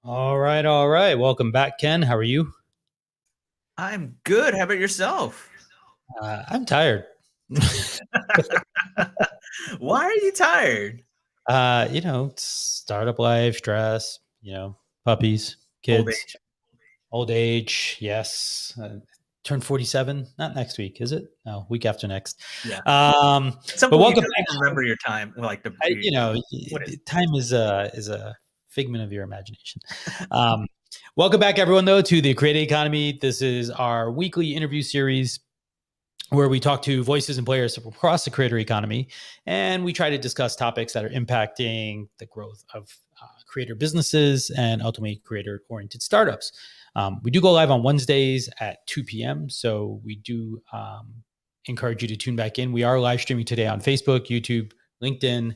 All right, all right. Welcome back, Ken. How are you? I'm good. How about yourself? I'm tired. Why are you tired? Startup life, stress, puppies, Old kids, age. old age. Yes. Turn 47, not next week, is it? No, week after next. Yeah. Um, At some but point, you welcome feel like back. you remember your time. Well, like what is Time is a figment of your imagination. Um, welcome back, everyone, though, to the Creative Economy. This is our weekly interview series where we talk to voices and players across the creator economy, and we try to discuss topics that are impacting the growth of creator businesses and ultimately creator-oriented startups. We do go live on Wednesdays at 2 p.m., so we do encourage you to tune back in. We are live streaming today on Facebook, YouTube, LinkedIn,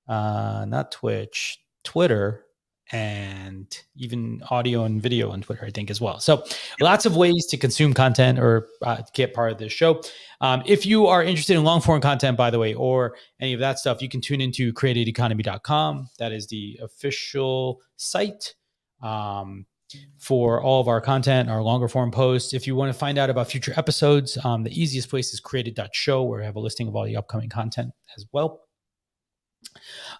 not Twitch, Twitter, and even audio and video on Twitter, I think, as well. So lots of ways to consume content or get part of this show. If you are interested in long form content, by the way, or any of that stuff, you can tune into creativeeconomy.com. That is the official site for all of our content, our longer form posts. If you want to find out about future episodes, the easiest place is created.show, where I have a listing of all the upcoming content as well.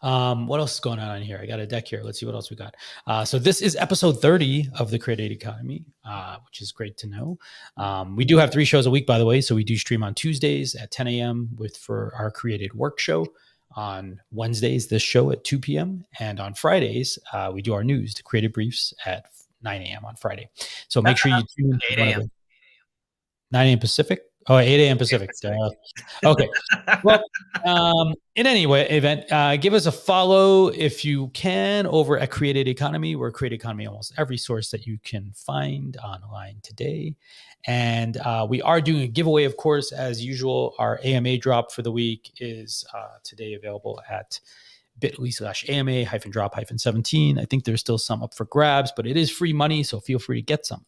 What else is going on here? I got a deck here. Let's see what else we got. So this is episode 30 of the Creative Economy, which is great to know. We do have 3 shows a week, by the way. So we do stream on Tuesdays at 10 a.m. for our created work show. On Wednesdays, this show at 2 p.m. And on Fridays, we do our news, the creative briefs at 9 a.m. on Friday. So make sure you tune 8 in. a.m. 9 a.m. Pacific. Oh, 8 a.m. Pacific. Okay. Well, in any event, give us a follow if you can over at Created Economy. We're Created Economy almost every source that you can find online today. And we are doing a giveaway, of course, as usual. Our AMA drop for the week is today available at bit.ly/AMA-drop-17. I think there's still some up for grabs, but it is free money, so feel free to get some.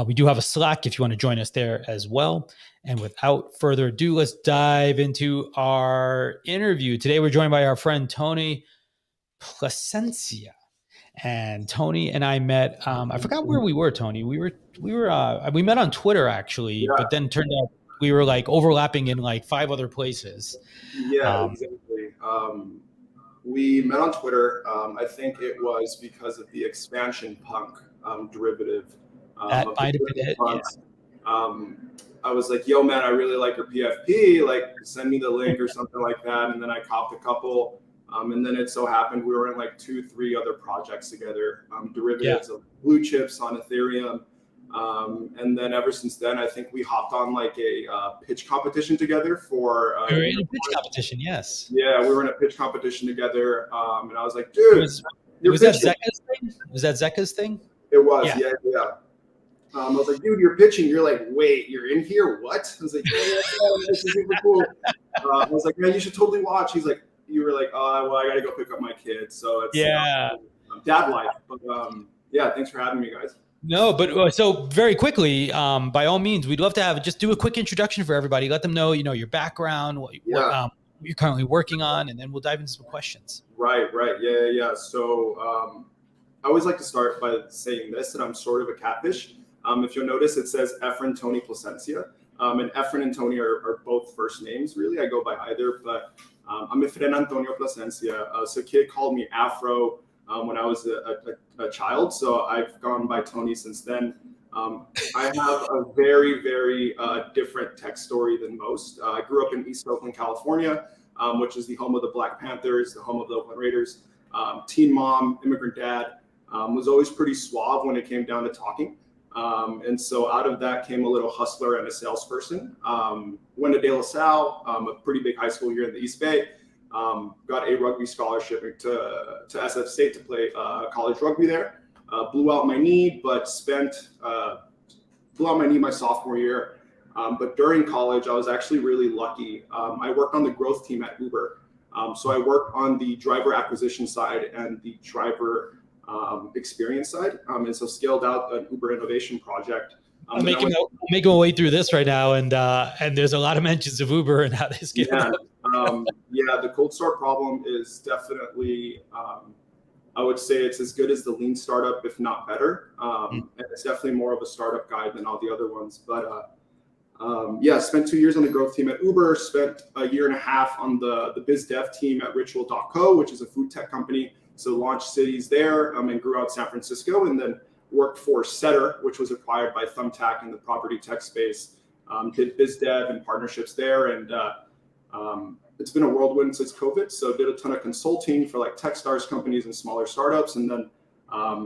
We do have a Slack if you want to join us there as well. And without further ado, let's dive into our interview. Today, we're joined by our friend Tony Plasencia. And Tony and I met. I forgot where we were, Tony. We met on Twitter actually, but then turned out we were like overlapping in like 5 other places. Yeah, exactly. We met on Twitter. I think it was because of the expansion punk derivative. That might have been it. Yeah. I was like, yo, man, I really like your PFP. Like, send me the link or something like that. And then I copped a couple. And then it so happened we were in like 2-3 other projects together, derivatives of blue chips on Ethereum. And then ever since then, I think we hopped on like a pitch competition together for. We were in a pitch competition, yes. Yeah, we were in a pitch competition together, and I was like, dude, was that Zeka's thing? Was that Zeka's thing? It was, yeah. I was like, dude, you're pitching. You're like, wait, you're in here? What? I was like, yeah, this is super cool. I was like, man, you should totally watch. He's like, you were like, oh, well, I got to go pick up my kids. So it's dad life. But yeah, thanks for having me, guys. No, but so very quickly, by all means, we'd love to just do a quick introduction for everybody. Let them know, your background, what you're currently working on, and then we'll dive into some questions. Right. Yeah. So I always like to start by saying this, that I'm sort of a catfish. If you'll notice, it says Efren Tony Plasencia. And Efren and Tony are both first names, really. I go by either, but I'm Efren Antonio Plasencia. So kid called me Afro when I was a child, so I've gone by Tony since then. I have a very, very different tech story than most. I grew up in East Oakland, California, which is the home of the Black Panthers, the home of the Oakland Raiders. Teen mom, immigrant dad, was always pretty suave when it came down to talking. And so out of that came a little hustler and a salesperson. Went to De La Salle, a pretty big high school here in the East Bay. Got a rugby scholarship to SF State to play college rugby there. Blew out my knee, but blew out my knee my sophomore year. But during college, I was actually really lucky. I worked on the growth team at Uber. So I worked on the driver acquisition side and the driver experience side, and so scaled out an Uber innovation project. I'm making my way through this right now, and there's a lot of mentions of Uber and how they scaled up. The cold start problem is definitely I would say it's as good as the lean startup, if not better. And it's definitely more of a startup guide than all the other ones. But yeah, spent 2 years on the growth team at Uber, spent a year and a half on the biz dev team at Ritual.co, which is a food tech company. So launched cities there and grew out San Francisco, and then worked for Setter, which was acquired by Thumbtack in the property tech space. Did biz dev and partnerships there. And it's been a whirlwind since COVID. So did a ton of consulting for like Techstars companies and smaller startups. And then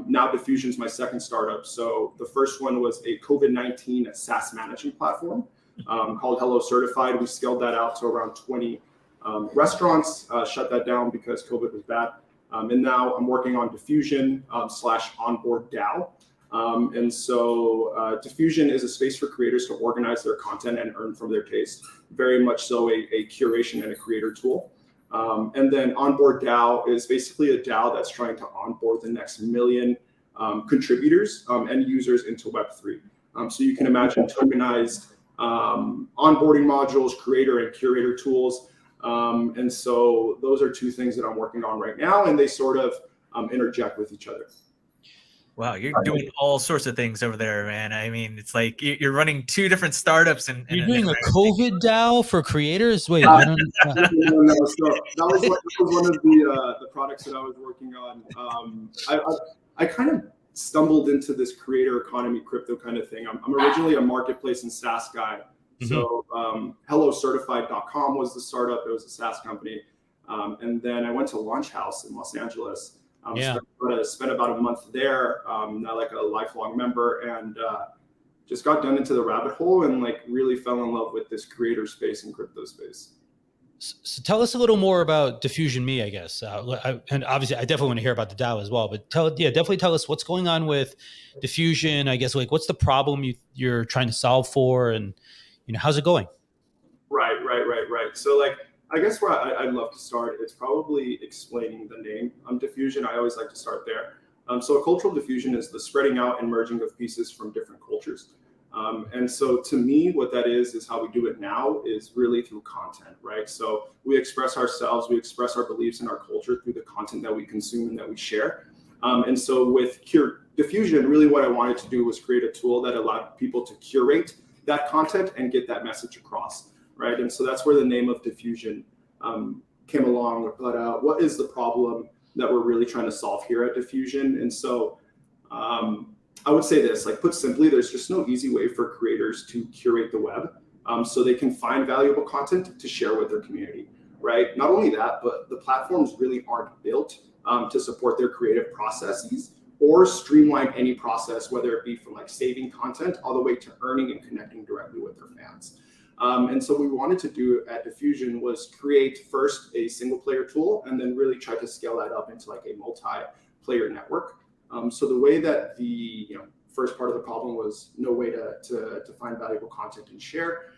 now Diffusion is my second startup. So the first one was a COVID-19 SaaS management platform called Hello Certified. We scaled that out to around 20 restaurants, shut that down because COVID was bad. And now I'm working on Diffusion / Onboard DAO. And so Diffusion is a space for creators to organize their content and earn from their taste. Very much so a curation and a creator tool. And then Onboard DAO is basically a DAO that's trying to onboard the next million contributors and users into Web3. So you can imagine tokenized onboarding modules, creator and curator tools. And so those are two things that I'm working on right now, and they sort of interject with each other. Wow, you're doing all sorts of things over there, man. I mean, it's like you're running two different startups, and you're doing a COVID DAO for creators. Wait, I don't know. So that was one of the products that I was working on. I kind of stumbled into this creator economy crypto kind of thing. I'm originally a marketplace and SaaS guy. So HelloCertified.com was the startup. It was a SaaS company. And then I went to Launch House in Los Angeles. Spent about a month there, now like a lifelong member, and just got done into the rabbit hole and like really fell in love with this creator space and crypto space. So tell us a little more about Diffusion Me, I guess. And obviously I definitely want to hear about the DAO as well, but definitely tell us what's going on with Diffusion. I guess, like, what's the problem you're trying to solve for, and how's it going? Right. So like, I guess where I'd love to start, it's probably explaining the name Diffusion. I always like to start there. So a cultural diffusion is the spreading out and merging of pieces from different cultures. And so to me, what that is how we do it now is really through content, right? So we express ourselves, we express our beliefs and our culture through the content that we consume and that we share. And so with Diffusion, really what I wanted to do was create a tool that allowed people to curate that content and get that message across. Right. And so that's where the name of Diffusion came along. But what is the problem that we're really trying to solve here at Diffusion? And so I would say this, like, put simply, there's just no easy way for creators to curate the web so they can find valuable content to share with their community. Right. Not only that, but the platforms really aren't built to support their creative processes or streamline any process, whether it be from like saving content all the way to earning and connecting directly with their fans. And so what we wanted to do at Diffusion was create first a single player tool and then really try to scale that up into like a multi-player network. So the way that the first part of the problem was no way to find valuable content and share.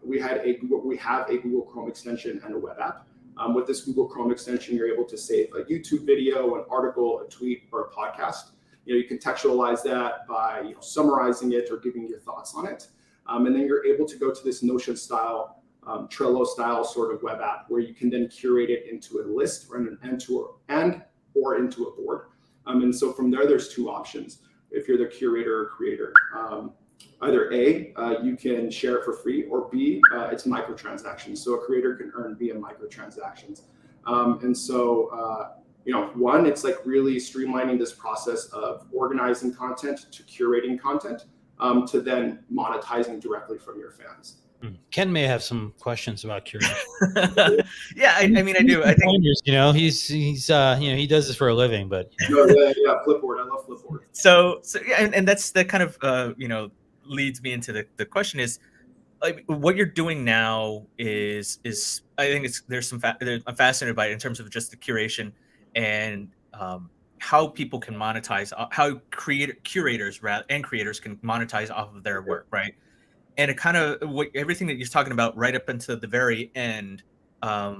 We have a Google Chrome extension and a web app. With this Google Chrome extension, you're able to save a YouTube video, an article, a tweet, or a podcast. You can textualize that by summarizing it or giving your thoughts on it. And then you're able to go to this Notion style, Trello style sort of web app where you can then curate it into a list or or into a board. And so from there's two options. If you're the curator or creator, either A, you can share it for free, or B, it's microtransactions. So a creator can earn via microtransactions. And so, one, it's like really streamlining this process of organizing content to curating content. To then monetizing directly from your fans. Ken may have some questions about curation. Yeah, I mean, I do. I think he's he does this for a living, but yeah, Flipboard. I love Flipboard. So yeah, and that's that kind of leads me into the question is, like, what you're doing now is I think I'm fascinated by it in terms of just the curation and how people can monetize, how curators and creators can monetize off of their work, right? And it kind of everything that you're talking about right up until the very end had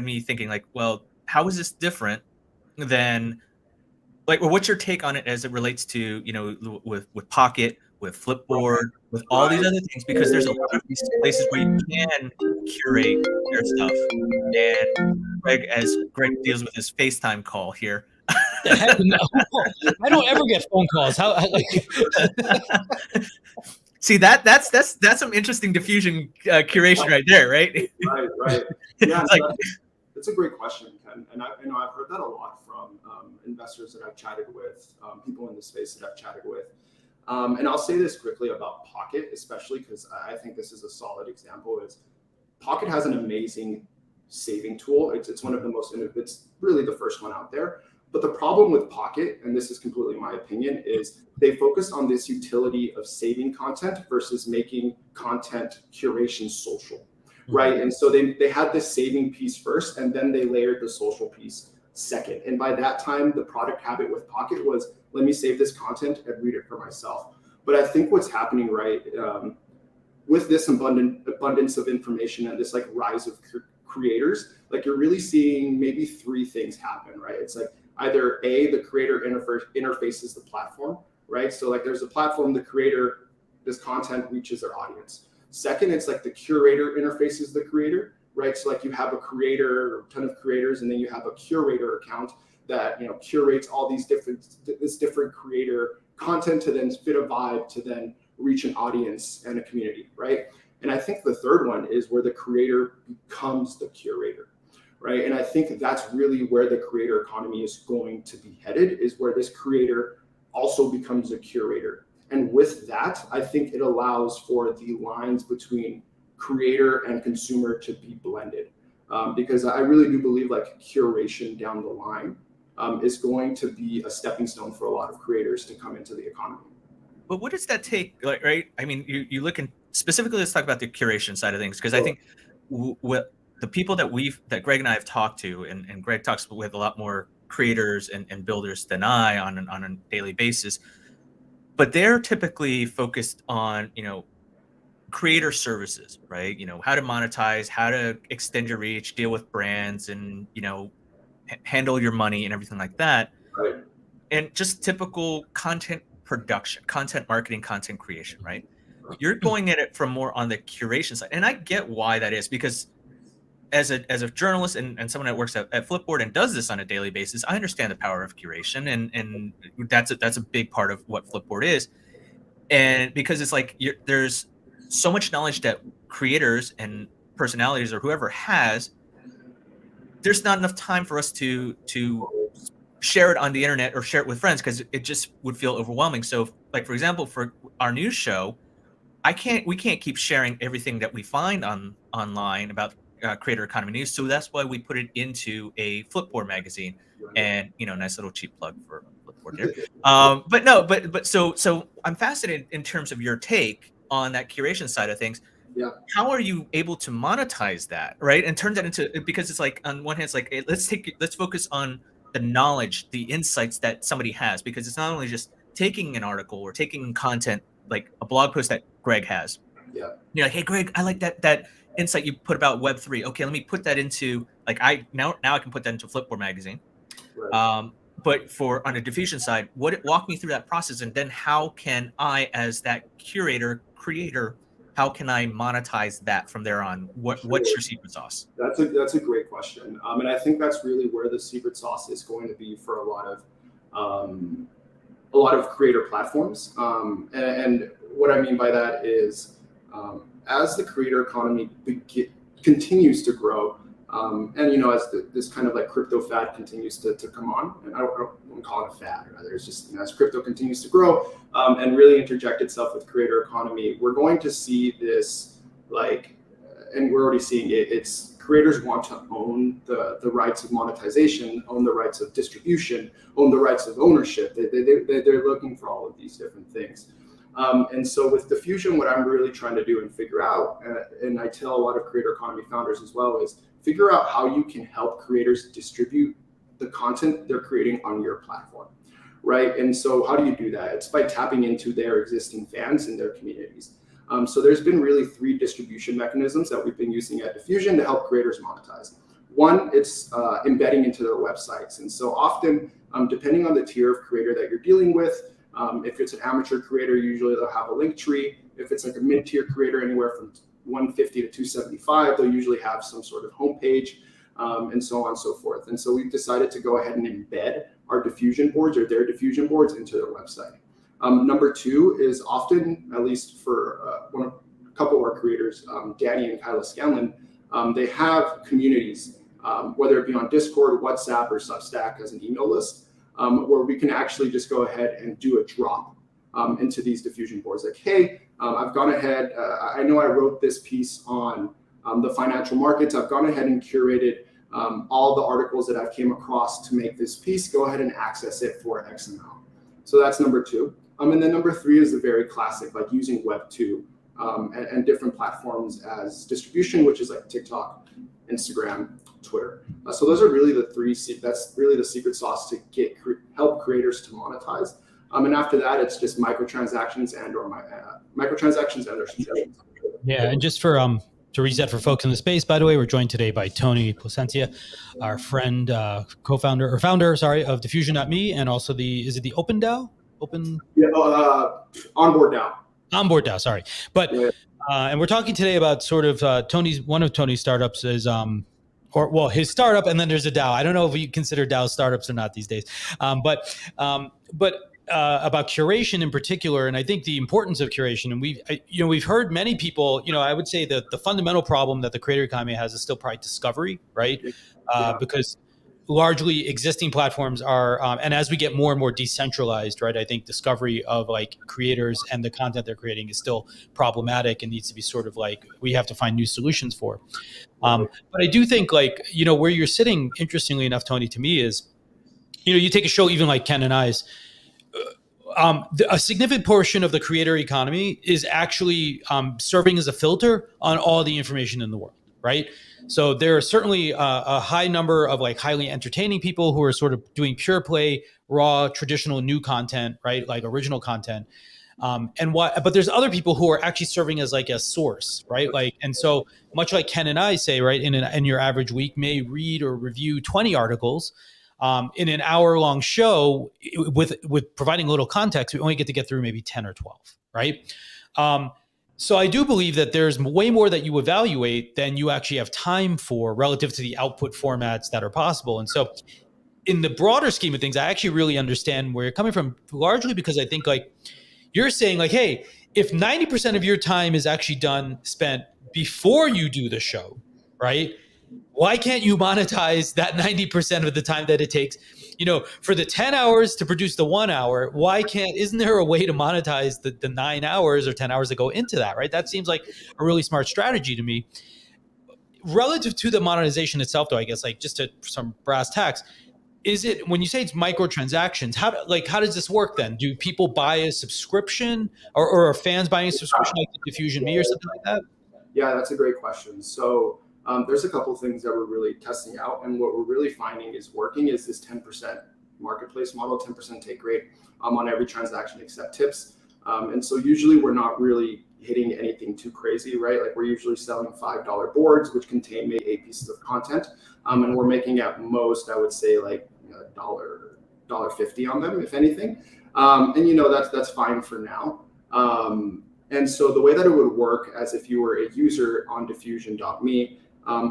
me thinking, like, well, how is this different than, like, well, what's your take on it as it relates to with Pocket, with Flipboard, with all these other things? Because there's a lot of these places where you can curate your stuff, and Greg as Greg deals with his FaceTime call here. Heck no. I don't ever get phone calls. How like See, that's some interesting diffusion curation right there, right? Right. Yeah, It's like, it's a great question, Ken. And I've heard that a lot from investors that I've chatted with, people in the space that I've chatted with. And I'll say this quickly about Pocket, especially because I think this is a solid example. Is Pocket has an amazing saving tool. It's one of the most, it's really the first one out there. But the problem with Pocket, and this is completely my opinion, is they focused on this utility of saving content versus making content curation social, right? And so they had this saving piece first, and then they layered the social piece second. And by that time, the product habit with Pocket was, let me save this content and read it for myself. But I think what's happening, right, with this abundance of information and this like rise of creators, like you're really seeing maybe three things happen, right? It's like either A, the creator interfaces the platform, right? So like there's a platform, the creator, this content reaches their audience. Second, it's like the curator interfaces the creator, right? So like you have a creator or a ton of creators, and then you have a curator account that, you know, curates all these different creator content to then fit a vibe to then reach an audience and a community, right? And I think the third one is where the creator becomes the curator, right? And I think that's really where the creator economy is going to be headed, is where this creator also becomes a curator. And with that, I think it allows for the lines between creator and consumer to be blended. Because I really do believe like curation down the line is going to be a stepping stone for a lot of creators to come into the economy. but what does that take, like, right? I mean, you look in specifically, let's talk about the curation side of things, because I think what the people that Greg and I have talked to, and Greg talks with a lot more creators and builders than I on a daily basis, but they're typically focused on, you know, creator services, right? You know, how to monetize, how to extend your reach, deal with brands, and, you know, handle your money and everything like that. Right. And just typical content production, content marketing, content creation, right? You're going at it from more on the curation side. And I get why that is, because as a journalist and someone that works at Flipboard and does this on a daily basis, I understand the power of curation, and that's a big part of what Flipboard is. And because it's like there's so much knowledge that creators and personalities or whoever has, there's not enough time for us to share it on the internet or share it with friends, because it just would feel overwhelming. So like, for example, for our news show, we can't keep sharing everything that we find online about creator economy news. So that's why we put it into a Flipboard magazine. And, you know, nice little cheap plug for Flipboard here. But so I'm fascinated in terms of your take on that curation side of things. Yeah. How are you able to monetize that, right? And turn that into, because it's like, on one hand, it's like, hey, let's focus on the knowledge, the insights that somebody has, because it's not only just taking an article or taking content, like a blog post that Greg has. Yeah. You're like, hey, Greg, I like that insight you put about Web3. Okay, let me put that into, like, now I can put that into Flipboard magazine. Right. But on a diffusion side, walk me through that process, and then how can I, as that creator, how can I monetize that from there on? What's your secret sauce? That's a great question, and I think that's really where the secret sauce is going to be for a lot of creator platforms. And what I mean by that is, as the creator economy continues to grow, and, you know, as this kind of like crypto fad continues to come on, and I don't want to call it a fad, rather, it's just, you know, as crypto continues to grow and really interject itself with creator economy, we're going to see this, like, and we're already seeing it. It's creators want to own the rights of monetization, own the rights of distribution, own the rights of ownership. They're looking for all of these different things. And so with Diffusion, what I'm really trying to do and figure out, and I tell a lot of creator economy founders as well, is figure out how you can help creators distribute the content they're creating on your platform, right? And so how do you do that? It's by tapping into their existing fans and their communities. So there's been really 3 distribution mechanisms that we've been using at Diffusion to help creators monetize. One, it's embedding into their websites. And so often, depending on the tier of creator that you're dealing with, if it's an amateur creator, usually they'll have a link tree. If it's like a mid-tier creator, anywhere from 150 to 275, they'll usually have some sort of homepage. and so on and so forth. And so we've decided to go ahead and embed our diffusion boards or their diffusion boards into their website. Number two is often, at least for a couple of our creators, Danny and Kyla Scanlon, they have communities, whether it be on Discord, WhatsApp, or Substack as an email list, where we can actually just go ahead and do a drop into these diffusion boards. Like, hey, I've gone ahead, I know I wrote this piece on the financial markets. I've gone ahead and curated all the articles that I've came across to make this piece. Go ahead and access it for X amount. So that's number two. And then number three is the very classic, like using Web2 and different platforms as distribution, which is like TikTok, Instagram, Twitter. So those are really the three. That's really the secret sauce to help creators to monetize. And after that, it's just microtransactions and or subscriptions. Yeah, and just for to reset for folks in the space, by the way, we're joined today by Tony Plasencia, our friend, founder of Diffusion.me, and also is it the Open DAO? Onboard DAO. Onboard DAO, sorry. But and we're talking today about sort of one of Tony's startups is his startup, and then there's a DAO. I don't know if you consider DAO startups or not these days, but about curation in particular, and I think the importance of curation. And we've heard many people. I would say that the fundamental problem that the creator economy has is still probably discovery, right? Because largely existing platforms are, and as we get more and more decentralized, right, I think discovery of like creators and the content they're creating is still problematic and needs to be sort of like, we have to find new solutions for. But I do think like, where you're sitting, interestingly enough, Tony, to me is, you take a show even like Ken and I's, a significant portion of the creator economy is actually serving as a filter on all the information in the world, right? So there are certainly a high number of like highly entertaining people who are sort of doing pure play, raw, traditional new content, right? Like original content. But there's other people who are actually serving as like a source, right? Like, and so much like Ken and I say, right, in your average week may read or review 20 articles. In an hour-long show, with providing a little context, we only get through maybe 10 or 12, right? So I do believe that there's way more that you evaluate than you actually have time for relative to the output formats that are possible. And so in the broader scheme of things, I actually really understand where you're coming from, largely because I think like you're saying like, hey, if 90% of your time is actually spent before you do the show, right? Why can't you monetize that 90% of the time that it takes, for the 10 hours to produce the 1 hour? Isn't there a way to monetize the 9 hours or 10 hours that go into that, right? That seems like a really smart strategy to me. Relative to the monetization itself, though, I guess, like just to some brass tacks, is it, when you say it's microtransactions, how does this work then? Do people buy a subscription or are fans buying a subscription like the Diffusion Me or something like that? Yeah, that's a great question. So there's a couple of things that we're really testing out, and what we're really finding is working is this 10% marketplace model, 10% take rate on every transaction except tips. And so usually we're not really hitting anything too crazy, right? Like we're usually selling $5 boards, which contain maybe 8 pieces of content, and we're making at most, I would say, like $1.50 on them, if anything. And that's fine for now. And so the way that it would work as if you were a user on diffusion.me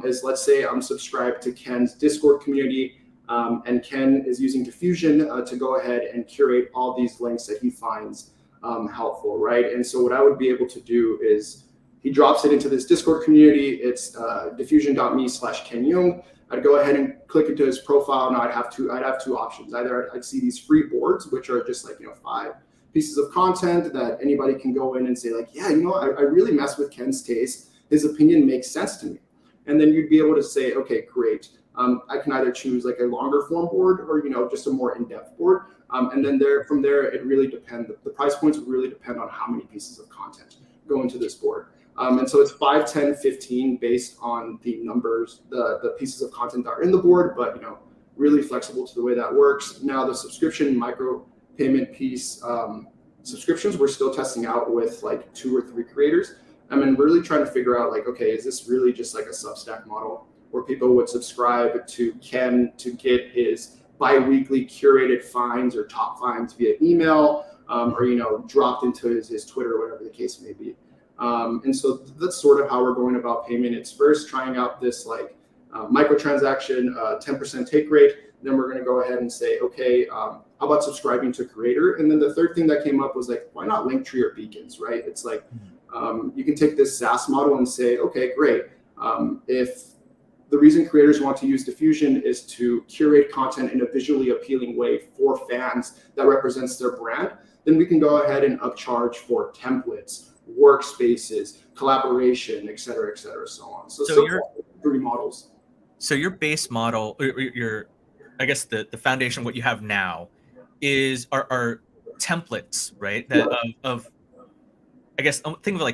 is, let's say I'm subscribed to Ken's Discord community, and Ken is using Diffusion to go ahead and curate all these links that he finds helpful, right? And so what I would be able to do is he drops it into this Discord community. It's diffusion.me/Ken Jung. I'd go ahead and click into his profile. Now I'd have two options. Either I'd see these free boards, which are just like 5 pieces of content that anybody can go in and say like, yeah, I really mess with Ken's taste. His opinion makes sense to me. And then you'd be able to say, okay, great. I can either choose like a longer form board or, just a more in-depth board. And then from there, it really depends. The price points would really depend on how many pieces of content go into this board. And so it's 5, 10, 15 based on the numbers, the pieces of content that are in the board, but, really flexible to the way that works. Now the subscription micro payment piece, subscriptions, we're still testing out with like 2 or 3 creators. I mean, really trying to figure out like, okay, is this really just like a Substack model where people would subscribe to Ken to get his bi-weekly curated finds or top finds via email, or, dropped into his Twitter, whatever the case may be. And so that's sort of how we're going about payment. It's first trying out this like microtransaction, 10% take rate. Then we're going to go ahead and say, okay, how about subscribing to creator? And then the third thing that came up was like, why not Linktree or beacons, right? It's like, you can take this SaaS model and say, okay, great. If the reason creators want to use Diffusion is to curate content in a visually appealing way for fans that represents their brand, then we can go ahead and upcharge for templates, workspaces, collaboration, et cetera, so on. So your 3 models. So your base model, your I guess the foundation, what you have now, are templates, right? That of I guess think of it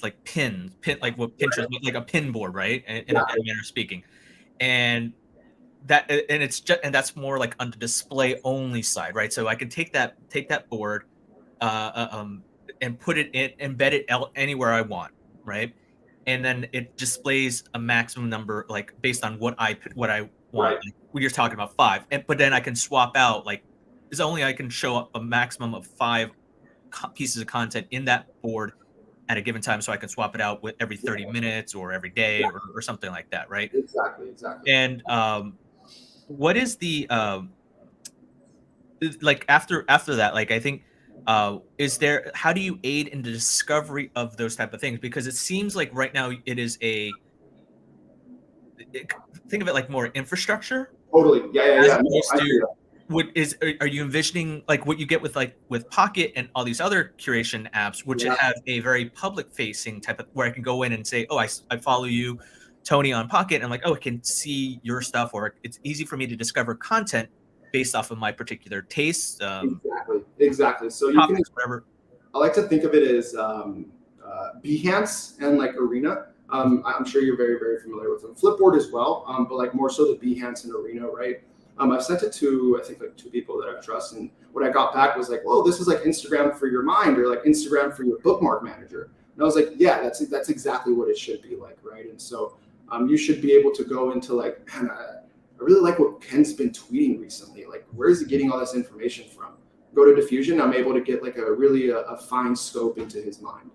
like pin like what Pinterest, like a pin board, right? In a manner of speaking, and that's more like on the display only side, right? So I can take that board, and put it embed it anywhere I want, right? And then it displays a maximum number, like based on what I want. Right. Like, when you're talking about 5, but then I can swap out, like, is only I can show up a maximum of 5 pieces of content in that board at a given time, so I can swap it out with every 30 minutes or every day or something like that, right? Exactly. And what is the like after that? Like, I think is there, how do you aid in the discovery of those type of things? Because it seems like right now it is think of it like more infrastructure. Totally. Yeah. Are you envisioning like what you get with Pocket and all these other curation apps, which have a very public facing type of, where I can go in and say, oh, I follow you, Tony, on Pocket, and I'm like, oh, I can see your stuff, or it's easy for me to discover content based off of my particular tastes. Exactly. So you can, whatever. I like to think of it as Behance and like Arena. I'm sure you're very, very familiar with them. Flipboard as well, but like more so the Behance and Arena, right? I've sent it to, I think, like 2 people that I trust, and what I got back was like, "Whoa, this is like Instagram for your mind, or like Instagram for your bookmark manager." And I was like, "Yeah, that's exactly what it should be like, right?" And so, you should be able to go into like, man, I really like what Ken's been tweeting recently. Like, where is he getting all this information from? Go to Diffusion, I'm able to get like a really a fine scope into his mind.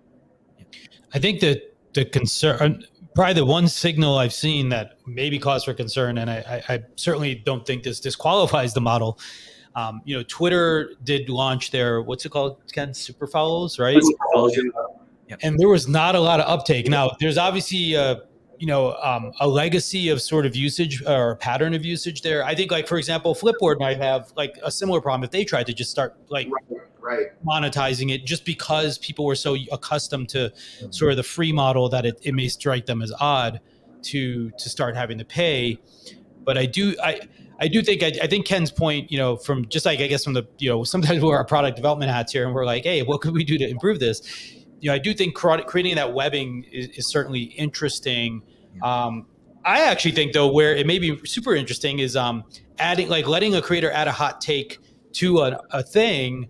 I think that the concern, probably the one signal I've seen that maybe cause for concern, and I certainly don't think this disqualifies the model. Twitter did launch their, what's it called, Ken? Super follows, right? And there was not a lot of uptake. Now, there's obviously a legacy of sort of usage or a pattern of usage there. I think, like, for example, Flipboard might have like a similar problem if they tried to just start like monetizing it, just because people were so accustomed to sort of the free model that it may strike them as odd to start having to pay. But I think Ken's point, from just like, I guess from the, sometimes we're our product development hats here and we're like, hey, what could we do to improve this? I do think creating that webbing is certainly interesting. I actually think, though, where it may be super interesting is adding, like, letting a creator add a hot take to a thing,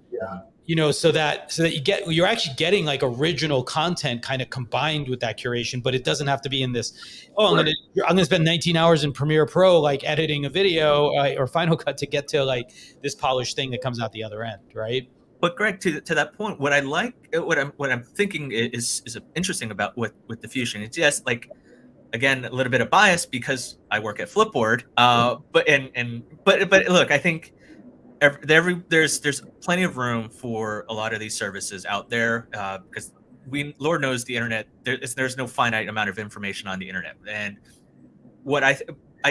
so that you're actually getting like original content kind of combined with that curation, but it doesn't have to be in this, I'm gonna spend 19 hours in Premiere Pro like editing a video or Final Cut to get to like this polished thing that comes out the other end, right? But Greg, to that point, what I'm thinking is interesting about with Diffusion. It's just like, again, a little bit of bias because I work at Flipboard. But look, I think there's plenty of room for a lot of these services out there, because Lord knows the internet, there's no finite amount of information on the internet. And what I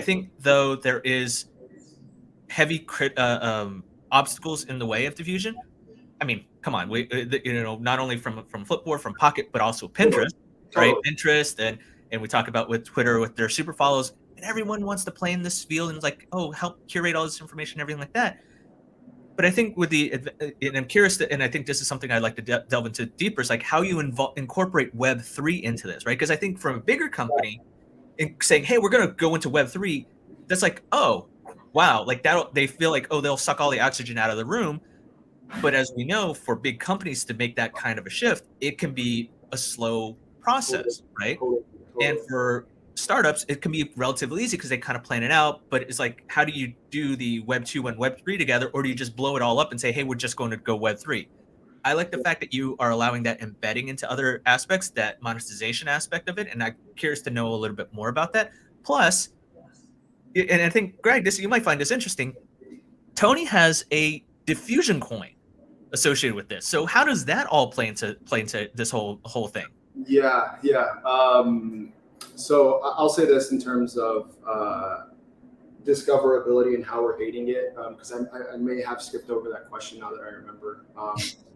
think, though, there is heavy obstacles in the way of Diffusion. I mean, come on, not only from Flipboard, from Pocket, but also Pinterest, right? Pinterest, and we talk about with Twitter with their super follows, and everyone wants to play in this field and like, oh, help curate all this information, everything like that. But I think and I'm curious, and I think this is something I'd like to delve into deeper, is like how you incorporate Web3 into this, right? Because I think from a bigger company, saying, hey, we're going to go into Web3, that's like, oh, wow, like that, they feel like, oh, they'll suck all the oxygen out of the room. But as we know, for big companies to make that kind of a shift, it can be a slow process, right? And for startups, it can be relatively easy because they kind of plan it out. But it's like, how do you do the Web 2 and Web 3 together? Or do you just blow it all up and say, hey, we're just going to go Web 3? I like the fact that you are allowing that embedding into other aspects, that monetization aspect of it. And I'm curious to know a little bit more about that. Plus, And I think, Greg, you might find this interesting. Tony has a Diffusion coin associated with this. So how does that all play into this whole thing? Yeah. So I'll say this in terms of discoverability and how we're aiding it, because I may have skipped over that question now that I remember.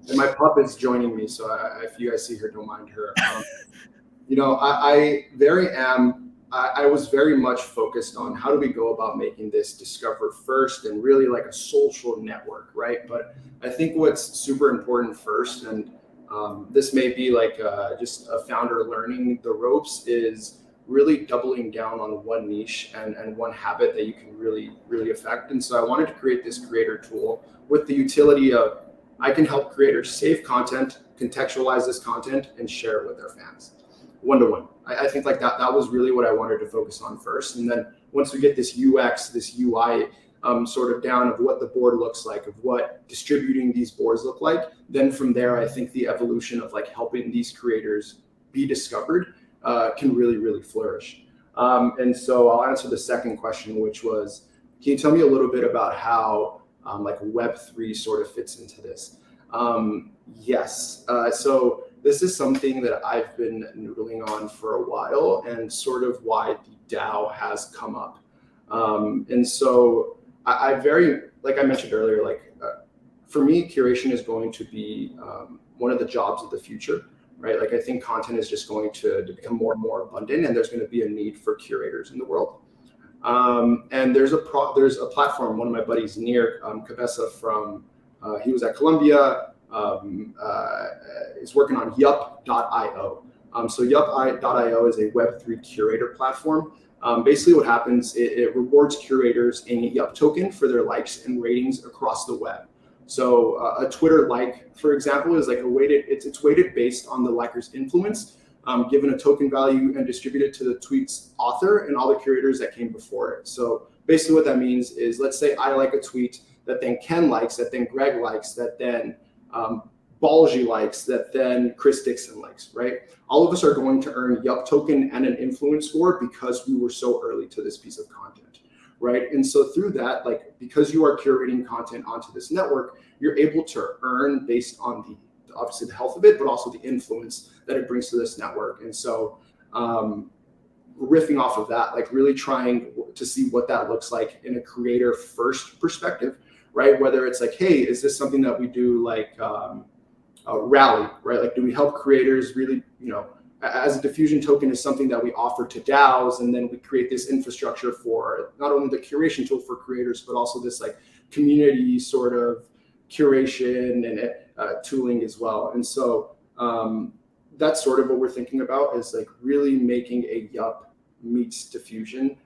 And my pup is joining me, so if you guys see her, don't mind her. I was very much focused on how do we go about making this discover first and really like a social network, right? But I think what's super important first, and this may be like just a founder learning the ropes, is really doubling down on one niche and one habit that you can really affect. And so I wanted to create this creator tool with the utility of I can help creators save content, contextualize this content, and share it with their fans one-to-one. I think like that was really what I wanted to focus on first. And then once we get this UX, this UI sort of down of what the board looks like, of what distributing these boards look like, then from there, I think the evolution of like helping these creators be discovered can really flourish. And so I'll answer the second question, which was, can you tell me a little bit about how like Web3 sort of fits into this? Yes. So this is something that I've been noodling on for a while, and sort of why the DAO has come up. And so I very, like I mentioned earlier, for me, curation is going to be one of the jobs of the future, right? Like I think content is just going to become more and more abundant, and there's going to be a need for curators in the world. And there's a platform, one of my buddies, Nir Cabeza from, he was at Columbia, is working on yup.io. So yup.io is a Web3 curator platform. Basically what happens, it rewards curators a Yup token for their likes and ratings across the web. So a Twitter like, for example, is like it's weighted based on the liker's influence, given a token value and distributed to the tweet's author and all the curators that came before it. So basically what that means is, let's say I like a tweet that then Ken likes, that then Greg likes, that then Balji likes, that then Chris Dixon likes, right? All of us are going to earn Yup token and an influence score because we were so early to this piece of content, right? And so through that, like, because you are curating content onto this network, you're able to earn based on obviously the health of it, but also the influence that it brings to this network. And so riffing off of that, like really trying to see what that looks like in a creator first perspective, right? Whether it's like, hey, is this something that we do like rally, right? Like, do we help creators really, as a diffusion token is something that we offer to DAOs, and then we create this infrastructure for not only the curation tool for creators, but also this like community sort of curation and tooling as well. And so that's sort of what we're thinking about, is like really making a Yup meets diffusion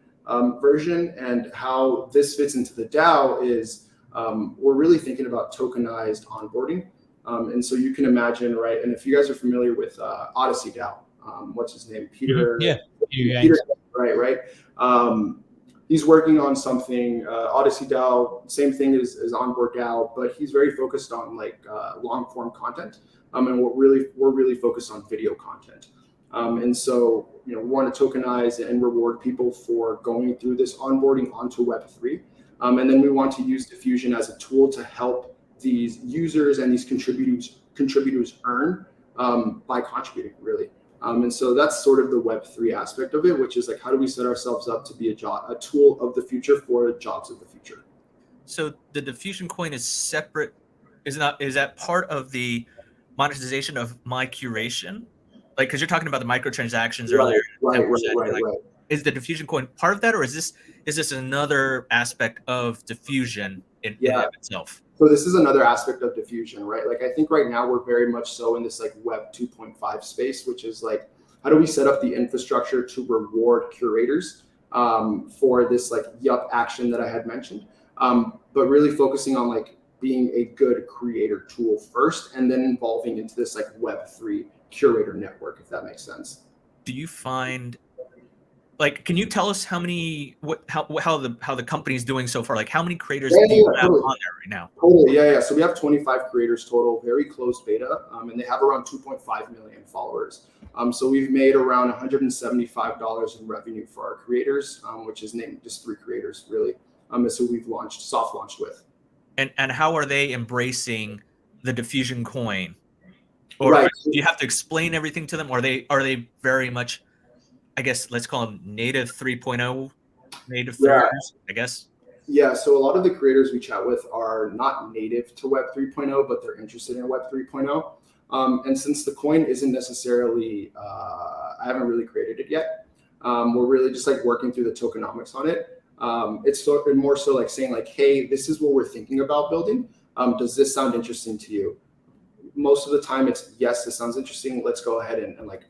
version. And how this fits into the DAO is we're really thinking about tokenized onboarding. And so you can imagine, right? And if you guys are familiar with Odyssey DAO, what's his name? Peter. Yeah. Peter, right. He's working on something, Odyssey DAO, same thing as Onboard DAO, but he's very focused on like long form content. And we're really focused on video content. And so, we want to tokenize and reward people for going through this onboarding onto Web3. And then we want to use Diffusion as a tool to help these users and these contributors earn by contributing, really. And so that's sort of the Web3 aspect of it, which is like, how do we set ourselves up to be a tool of the future for jobs of the future? So the Diffusion coin is separate. Is that part of the monetization of my curation? Like, because you're talking about the microtransactions earlier. Right. Is the Diffusion coin part of that, or is this another aspect of Diffusion in itself? So this is another aspect of Diffusion, right? Like, I think right now we're very much so in this like Web 2.5 space, which is like, how do we set up the infrastructure to reward curators for this like Yup action that I had mentioned, but really focusing on like being a good creator tool first, and then evolving into this like Web3 curator network, if that makes sense. Do you find, like, can you tell us how the company's doing so far? Like, how many creators do you have on there right now? Totally, yeah. So we have 25 creators total, very closed beta, and they have around 2.5 million followers. So we've made around $175 in revenue for our creators, which is named just 3 creators really. Is who we've soft launched with. And how are they embracing the Diffusion coin? Or right. do you have to explain everything to them? Or are they very much, I guess, let's call them native 3.0, native thinkers, I guess? Yeah, so a lot of the creators we chat with are not native to Web 3.0, but they're interested in Web 3.0. And since the coin isn't necessarily, I haven't really created it yet. We're really just like working through the tokenomics on it. It's more so like saying like, hey, this is what we're thinking about building. Does this sound interesting to you? Most of the time it's, yes, this sounds interesting. Let's go ahead and like,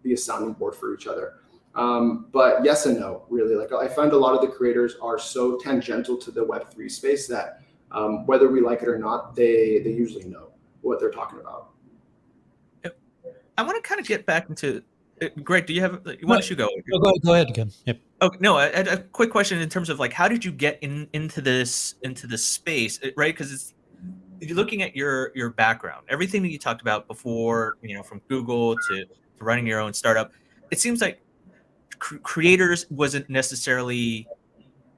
be a sounding board for each other. But yes and no, really. Like I find a lot of the creators are so tangential to the Web3 space that whether we like it or not, they usually know what they're talking about. I want to kind of get back into Greg. Do you have? Why don't you go? Go ahead, Ken. Yep. Okay. No, a quick question in terms of like, how did you get into this space, right? Because you're looking at your background, everything that you talked about before, from Google to running your own startup. It seems like creators wasn't necessarily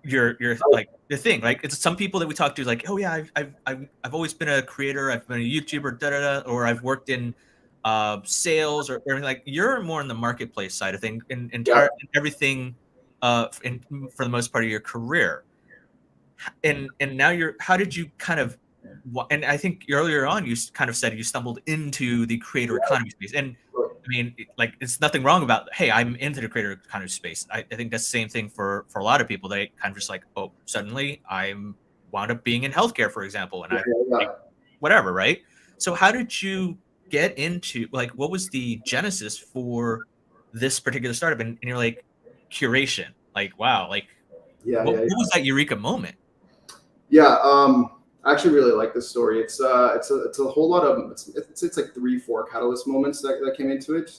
your like the thing. Like it's some people that we talk to like, oh yeah, I've always been a creator. I've been a YouTuber, or I've worked in sales or like you're more in the marketplace side of things and everything for the most part of your career. And now how did you kind of, and I think earlier on you kind of said you stumbled into the creator economy space. And I mean, like it's nothing wrong about, hey, I'm into the creator economy space. I think that's the same thing for a lot of people. They kind of just like, oh, suddenly I'm wound up being in healthcare, for example, and like, whatever, right? So how did you get into, like, what was the genesis for this particular startup? And you're like, curation, like, wow, like, what was that eureka moment? Yeah, I actually really like this story. It's a whole lot of it's like 3-4 catalyst moments that came into it.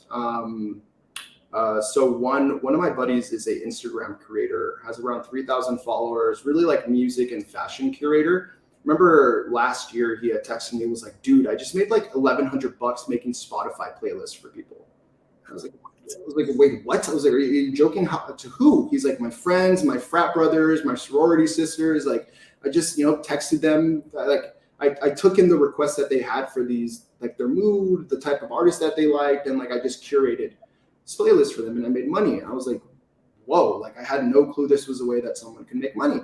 So one of my buddies is a Instagram creator, has around 3,000 followers, really like music and fashion curator. Remember last year he had texted me, was like, dude, I just made like $1,100 making Spotify playlists for people. I was like, wait, what? I was like, are you joking? To who? He's like, my friends, my frat brothers, my sorority sisters. Like, I just, texted them. Like, I took in the requests that they had for these, like their mood, the type of artist that they liked. And like, I just curated this playlist for them and I made money. And I was like, whoa, like I had no clue this was a way that someone can make money.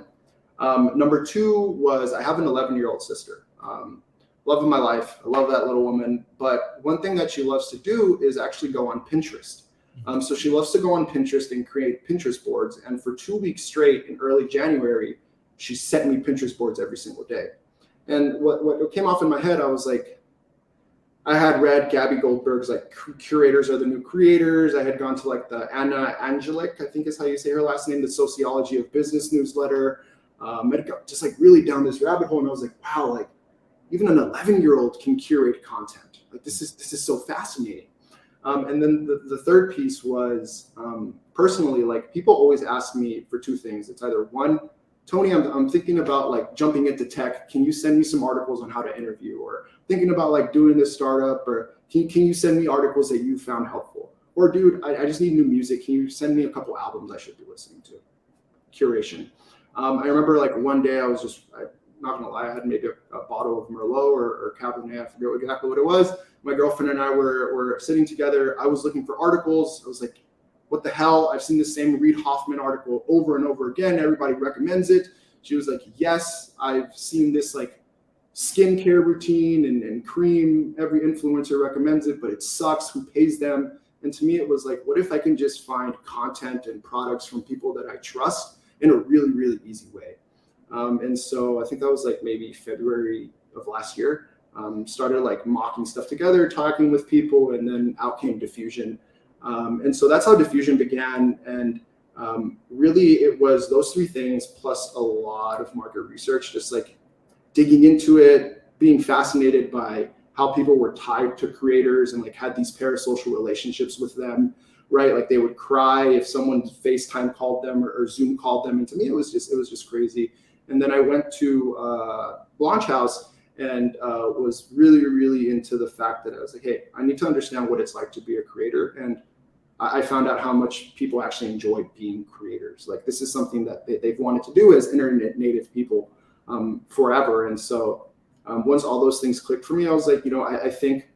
Number 2 was I have an 11-year-old sister. Love of my life. I love that little woman. But one thing that she loves to do is actually go on Pinterest. So she loves to go on Pinterest and create Pinterest boards. And for 2 weeks straight in early January, she sent me Pinterest boards every single day. And what came off in my head, I was like, I had read Gabby Goldberg's like curators are the new creators. I had gone to like the Anna Angelic, I think is how you say her last name, the Sociology of Business newsletter. It got just like really down this rabbit hole. And I was like, wow, like even an 11-year-old can curate content. Like this is so fascinating. And then the third piece was personally, like people always ask me for 2 things. It's either one, Tony, I'm thinking about like jumping into tech. Can you send me some articles on how to interview? Or thinking about like doing this startup, or can you send me articles that you found helpful? Or dude, I just need new music. Can you send me a couple albums I should be listening to? Curation. I remember like one day I was just, I'm not gonna lie, I had maybe a bottle of Merlot or Cabernet, I forget exactly what it was. My girlfriend and I were sitting together. I was looking for articles. I was like, what the hell? I've seen the same Reid Hoffman article over and over again. Everybody recommends it. She was like, yes, I've seen this like skincare routine and cream. Every influencer recommends it, but it sucks. Who pays them? And to me, it was like, what if I can just find content and products from people that I trust in a really, really easy way? And so I think that was like maybe February of last year. Started like mocking stuff together, talking with people, and then out came Diffusion. And so that's how Diffusion began. And really it was those 3 things plus a lot of market research, just like digging into it, being fascinated by how people were tied to creators and like had these parasocial relationships with them, right? Like they would cry if someone FaceTime called them or Zoom called them. And to me, it was just crazy. And then I went to Launch House, and was really into the fact that I was like, hey, I need to understand what it's like to be a creator. And I found out how much people actually enjoy being creators. Like, this is something that they've wanted to do as internet native people forever. And so once all those things clicked for me, I was like, I think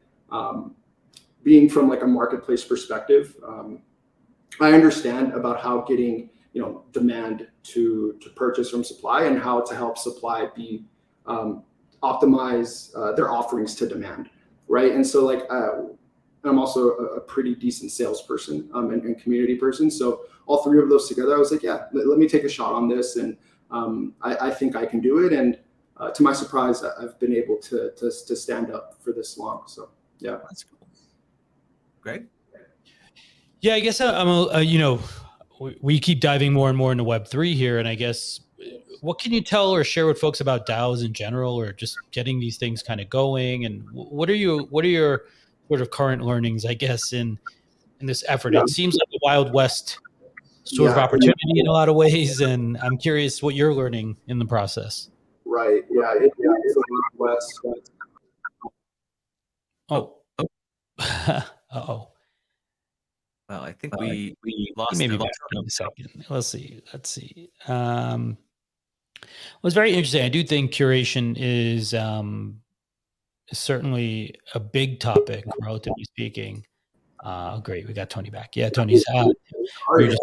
being from like a marketplace perspective, I understand about how getting demand to purchase from supply, and how to help supply be optimize their offerings to demand, right? And so like I'm also a pretty decent salesperson and community person. So all three of those together, I was like, yeah, let me take a shot on this, and I think I can do it. And to my surprise, I've been able to stand up for this long. So yeah, that's cool. Greg? Yeah, I guess we keep diving more and more into Web3 here, and I guess what can you tell or share with folks about DAOs in general, or just getting these things kind of going? And what are your sort of current learnings, I guess, in this effort? Yeah. It seems like a Wild West sort of opportunity in a lot of ways, and I'm curious what you're learning in the process. Right. Yeah. It's a Wild West. Oh. Uh-oh. Well, I think we lost maybe him. Back in a second. Let's see. Well, it's very interesting. I do think curation is certainly a big topic, relatively speaking. Great, we got Tony back. Yeah, Tony's. No problem.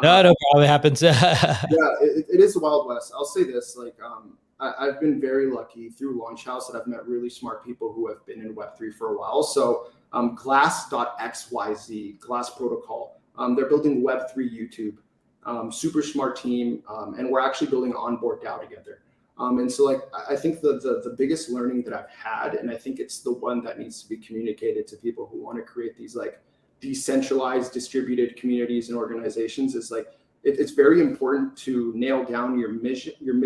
It happens. Yeah, it is the Wild West. I'll say this: like, I've been very lucky through Launch House that I've met really smart people who have been in Web3 for a while. So Glass.xyz, Glass Protocol, they're building Web3 YouTube, super smart team, and we're actually building Onboard DAO together. And so like, I think the biggest learning that I've had, and I think it's the one that needs to be communicated to people who want to create these like decentralized distributed communities and organizations, is like, it's very important to nail down your mission, your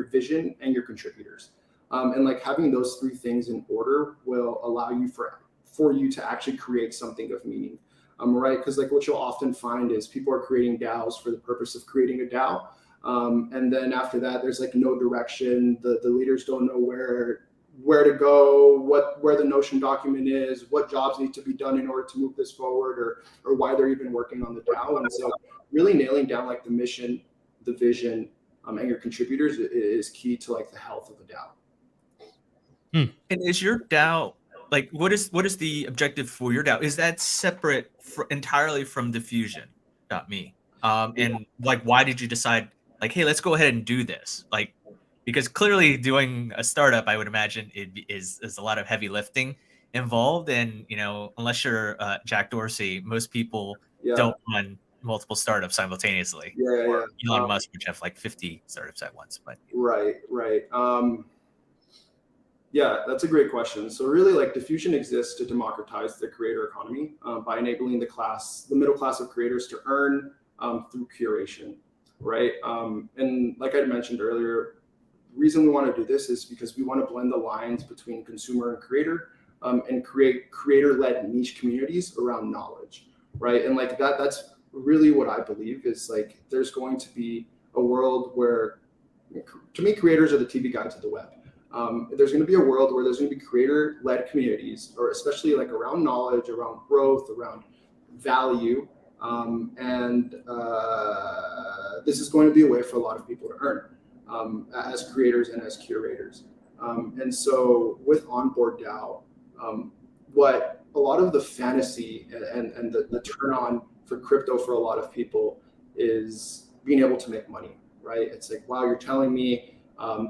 vision, and your contributors. And like having those three things in order will allow you for you to actually create something of meaning, right? Because like what you'll often find is people are creating DAOs for the purpose of creating a DAO. And then after that, there's like no direction. The leaders don't know where to go, where the Notion document is, what jobs need to be done in order to move this forward, or why they're even working on the DAO. And so really nailing down like the mission, the vision, and your contributors is key to like the health of the DAO. And is your DAO, like, what is the objective for your DAO? Is that separate entirely from Diffusion.me? And like, why did you decide like, hey, let's go ahead and do this? Like, because clearly doing a startup, I would imagine it is a lot of heavy lifting involved. And, unless you're Jack Dorsey, most people don't run multiple startups simultaneously. Or Elon Musk, which have like 50 startups at once. But right. Yeah, that's a great question. So really, like, Diffusion exists to democratize the creator economy by enabling the middle class of creators to earn through curation, right? And like I mentioned earlier, the reason we want to do this is because we want to blend the lines between consumer and creator, and create creator-led niche communities around knowledge, right? And like that's really what I believe is like there's going to be a world where, to me, creators are the TV guides of the web. There's going to be a world where there's going to be creator-led communities, or especially like around knowledge, around growth, around value. And this is going to be a way for a lot of people to earn as creators and as curators. And so with Onboard DAO, what a lot of the fantasy and the turn on for crypto for a lot of people is being able to make money, right? It's like, wow, you're telling me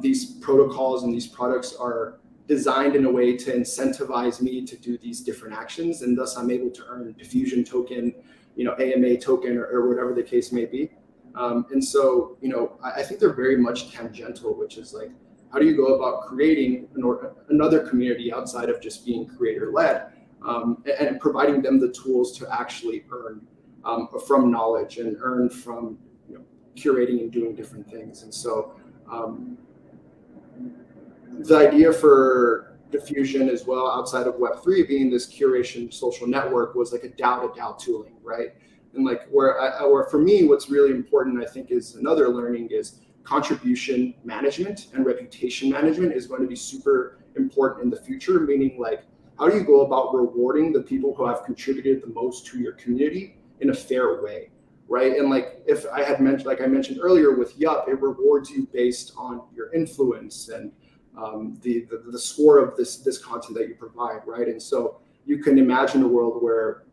these protocols and these products are designed in a way to incentivize me to do these different actions, and thus I'm able to earn Diffusion token, AMA token, or whatever the case may be. And so, I think they're very much tangential, which is like, how do you go about creating another community outside of just being creator-led, and providing them the tools to actually earn from knowledge and earn from curating and doing different things. And so the idea for Diffusion as well, outside of Web3 being this curation social network, was like a DAO to DAO tooling, right? And like where for me, what's really important, I think, is another learning is contribution management and reputation management is going to be super important in the future, meaning like, how do you go about rewarding the people who have contributed the most to your community in a fair way, right? And like, if I had mentioned, like I mentioned earlier with Yup, it rewards you based on your influence and the score of this content that you provide, right? And so you can imagine a world where,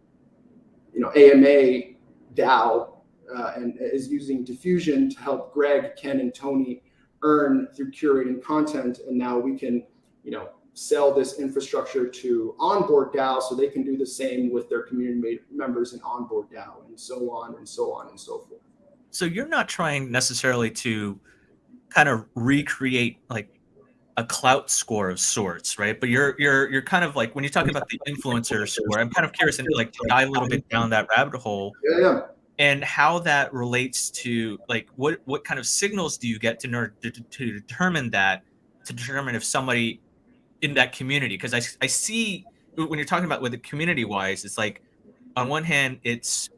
you know, AMA DAO and is using Diffusion to help Greg, Ken, and Tony earn through curating content, and now we can, you know, sell this infrastructure to Onboard DAO so they can do the same with their community members in Onboard DAO, and so on and so on and so forth. So you're not trying necessarily to kind of recreate like a clout score of sorts, right? But you're kind of like, when you talk about the influencer score, I'm kind of curious into like to dive a little bit down that rabbit hole. Yeah. And how that relates to like what kind of signals do you get to determine that, to determine if somebody in that community, because I see when you're talking about with the community wise, it's like on one hand it's,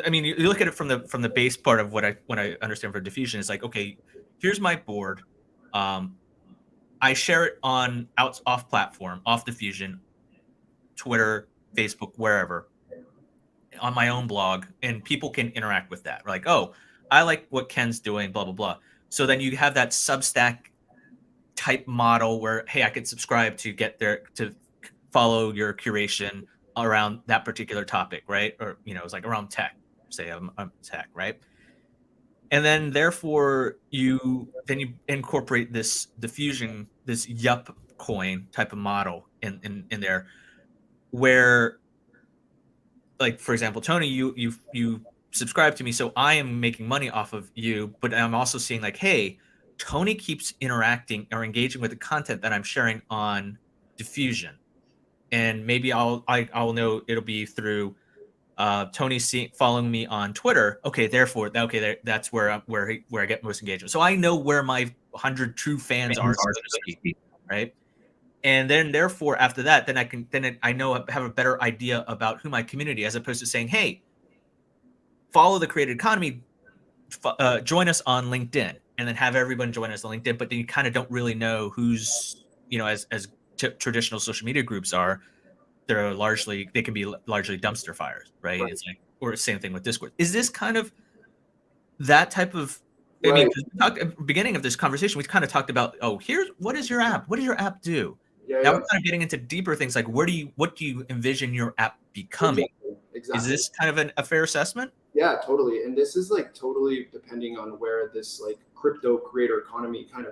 I mean, you look at it from the base part of what I understand for Diffusion is like, okay, here's my board, I share it on off platform, off Diffusion, Twitter, Facebook, wherever, on my own blog, and people can interact with that. Like, oh, I like what Ken's doing, blah, blah, blah. So then you have that Substack type model where, hey, I could subscribe to get there, to follow your curation around that particular topic, right? Or, you know, it's like around tech, say I'm tech, right? And then therefore you incorporate this Diffusion, this Yup coin type of model in there, where, like, for example, Tony, you subscribe to me, so I am making money off of you, but I'm also seeing like, hey, Tony keeps interacting or engaging with the content that I'm sharing on Diffusion, and maybe I'll know it'll be through Tony following me on Twitter. Okay, therefore, that's where I get most engagement. So I know where my 100 true fans are, so to speak, right? And then therefore after that, then I have a better idea about who my community, as opposed to saying, hey, follow the creator economy, join us on LinkedIn, and then have everyone join us on LinkedIn. But then you kind of don't really know who's, you know, as traditional social media groups are, they can be largely dumpster fires, right? It's like, or same thing with Discord. Is this kind of that type of, I mean, at the beginning of this conversation, we kind of talked about, oh, what is your app? What does your app do? Now we're kind of getting into deeper things like, what do you envision your app becoming? Exactly. Is this kind of a fair assessment? Yeah, totally. And this is like totally depending on where this like crypto creator economy kind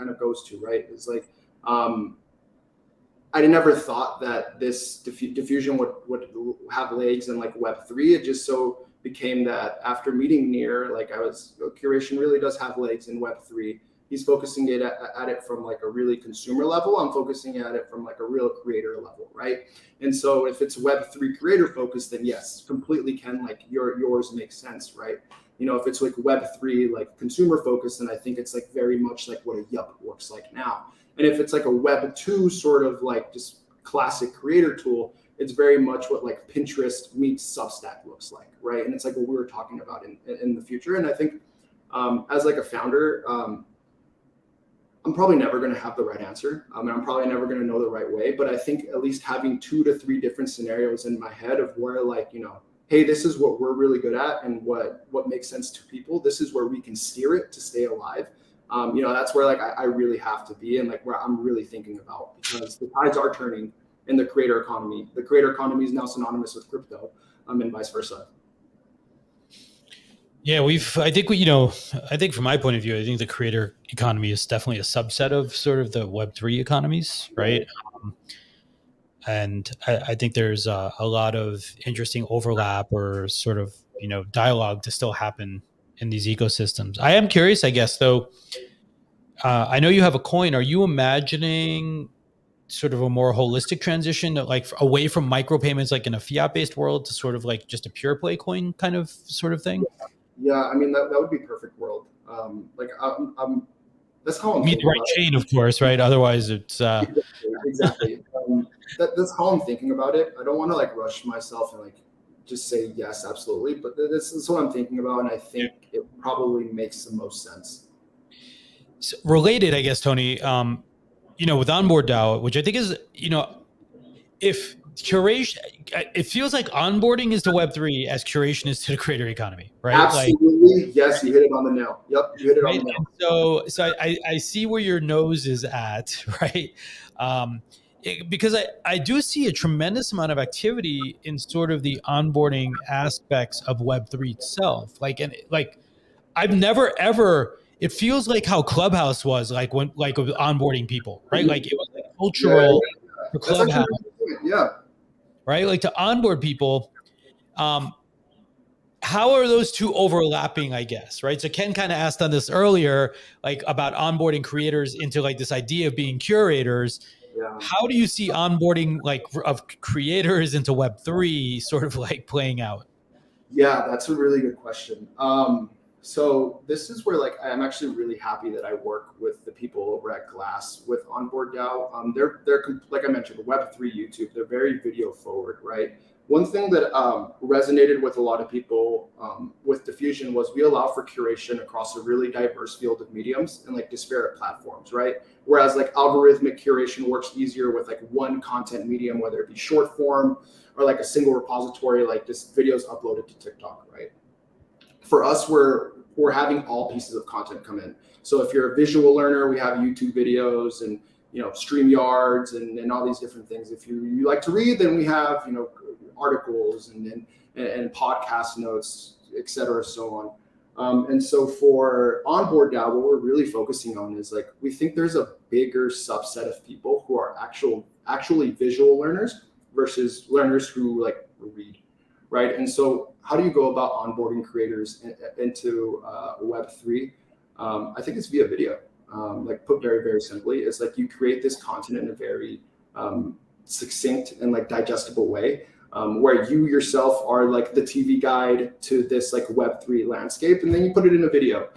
of goes to, right? It's like, I never thought that this Diffusion would have legs in like Web3. It just so became that after meeting Nir, like curation really does have legs in Web3. He's focusing at it from like a really consumer level. I'm focusing at it from like a real creator level, right? And so if it's Web3 creator focused, then yes, completely can, like yours makes sense, right? You know, if it's like Web3 like consumer focused, then I think it's like very much like what a Yup looks like now. And if it's like a Web2 sort of like just classic creator tool, it's very much what like Pinterest meets Substack looks like, right? And it's like what we were talking about in the future. And I think as like a founder, I'm probably never going to have the right answer. And I'm probably never going to know the right way. But I think at least having 2 to 3 different scenarios in my head of where, like, you know, hey, this is what we're really good at and what makes sense to people. This is where we can steer it to stay alive. You know, that's where like I really have to be, and like where I'm really thinking about, because the tides are turning in the creator economy. The creator economy is now synonymous with crypto, and vice versa. Yeah, I think from my point of view, I think the creator economy is definitely a subset of sort of the Web3 economies, right? And I think there's a lot of interesting overlap or sort of, you know, dialogue to still happen in these ecosystems. I am curious, I guess, though. I know you have a coin. Are you imagining sort of a more holistic transition, like away from micropayments, like in a fiat-based world, to sort of like just a pure play coin kind of sort of thing? Yeah, I mean that would be perfect world. Like I'm that's how I'm. You need the right chain, of course, right? Otherwise, it's exactly. That's how I'm thinking about it. I don't want to like rush myself and like just say yes, absolutely. But this is what I'm thinking about, and I think it probably makes the most sense. So related, I guess, Tony, with onboard DAO, which I think is, if curation, it feels like onboarding is to Web3 as curation is to the creator economy, right? Absolutely. Yes, you hit it on the nail. Yep, you hit it right? on the nail. And so I see where your nose is at, right? Because I do see a tremendous amount of activity in sort of the onboarding aspects of Web3 itself. I've never ever, it feels like how Clubhouse was like with onboarding people, right? Like it was like cultural for Clubhouse, right? Like to onboard people. How are those two overlapping, I guess, right? So Ken kind of asked on this earlier, like about onboarding creators into like this idea of being curators. Yeah. How do you see onboarding like of creators into Web3 sort of like playing out? Yeah, that's a really good question. So this is where like I'm actually really happy that I work with the people over at Glass with Onboard DAO. They're like I mentioned, Web3 YouTube. They're very video forward, right? One thing that resonated with a lot of people with Diffusion was we allow for curation across a really diverse field of mediums and like disparate platforms, right? Whereas like algorithmic curation works easier with like one content medium, whether it be short form or like a single repository, like just videos uploaded to TikTok, right? For us, we're having all pieces of content come in. So if you're a visual learner, we have YouTube videos and StreamYards and all these different things. If you like to read, then we have articles and podcast notes, et cetera, so on. And so for Onboard DAO, what we're really focusing on is like we think there's a bigger subset of people who are actually visual learners versus learners who like read, right? And so how do you go about onboarding creators into Web3? I think it's via video. Like put very, very simply, it's like you create this content in a very succinct and like digestible way, where you yourself are like the TV guide to this like Web3 landscape, and then you put it in a video,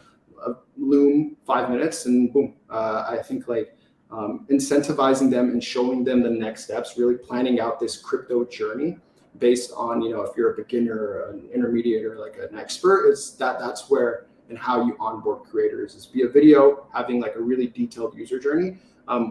Loom 5 minutes, and boom. I think like incentivizing them and showing them the next steps, really planning out this crypto journey based on if you're a beginner, an intermediate, or like an expert. That's where and how you onboard creators is via video, having like a really detailed user journey